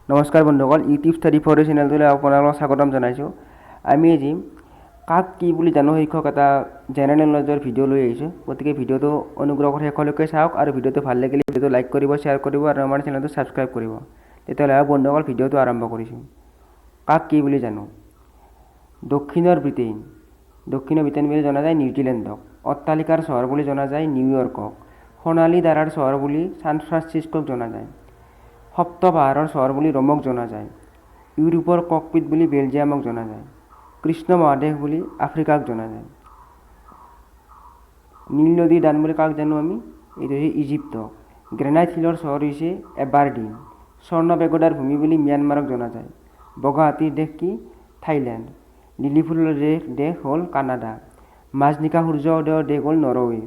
নমস্কাৰ বন্ধুসকল, YouTube study for চেনেলটোলৈ আপোনালোকক স্বাগতম জনাইছোঁ। আমি আজি কাক কি বুলি জানো শীৰ্ষক এটা জেনেৰেল নলেজৰ ভিডিঅ' লৈ আহিছোঁ। গতিকে ভিডিঅ'টো অনুগ্ৰহ কৰি শেষলৈকে চাওক আৰু ভিডিঅ'টো ভাল লাগিলে ভিডিঅ'টো লাইক কৰিব, শ্বেয়াৰ কৰিব আৰু আমাৰ চেনেলটো ছাবস্ক্ৰাইব কৰিব। তেতিয়াহ'লে বন্ধুসকল ভিডিঅ'টো আৰম্ভ কৰিছোঁ। কাক কি বুলি জানো? দক্ষিণৰ ব্ৰিটেইন বুলি জনা যায় নিউজিলেণ্ডক। অট্টালিকাৰ চহৰ বুলি জনা যায় নিউয়ৰ্কক। সোণালী তাৰাৰ চহৰ বুলি ছান ফ্ৰান্সিস্কোক জনা যায়। সপ্ত পাহাৰৰ চহৰ বুলি ৰোমক জনা যায়। ইউৰোপৰ ককপিট বুলি বেলজিয়ামক জনা যায়। কৃষ্ণ মহাদেশ বুলি আফ্ৰিকাক জনা যায়। নীল নদীৰ দান বুলি কাক জানো আমি? এইটো হৈছে ইজিপ্তক। গ্ৰেনাইট শিলৰ চহৰ হৈছে এবাৰডিন। স্বৰ্ণ পেগোডাৰ ভূমি বুলি ম্যানমাৰক জনা যায়। বগা হাতীৰ দেশ কি? থাইলেণ্ড। লিলি ফুলৰ দেশ হ'ল কানাডা। মাজনিশা সূৰ্য উদয়ৰ দেশ হ'ল নৰৱে।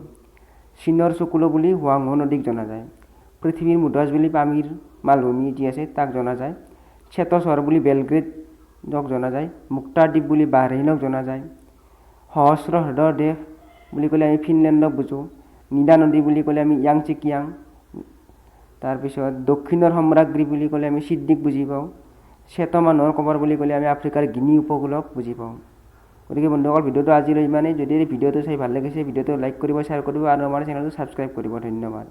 চীনৰ চকুলো বুলি হুৱাংহো নদীক জনা যায়। পৃথিৱীৰ মুধচ বুলি পামিৰ মালভূমি যি আছে তাক জনা যায়। শ্বেত চহৰ বুলি বেলগ্ৰেডক জনা যায়। মুক্তাৰ দ্বীপ বুলি বাহৰেইনক জনা যায়। সহস্ৰ হ্ৰদৰ দেশ বুলি ক'লে আমি ফিনলেণ্ডক বুজোঁ। নীলা নদী বুলি ক'লে আমি য়াংচিকিয়াং। তাৰপিছত দক্ষিণৰ সম্ৰাজ্ঞী বুলি ক'লে আমি সিদ্দিক বুজি পাওঁ। শ্বেত মানুহৰ কবৰ বুলি ক'লে আমি আফ্ৰিকাৰ গিনি উপকূলক বুজি পাওঁ। গতিকে বন্ধুসকল ভিডিঅ'টো আজিলৈ ইমানেই। যদি এই ভিডিঅ'টো চাই ভাল লাগিছে ভিডিঅ'টো লাইক কৰিব, শ্বেয়াৰ কৰিব আৰু আমাৰ চেনেলটো ছাবস্ক্ৰাইব কৰিব। ধন্যবাদ।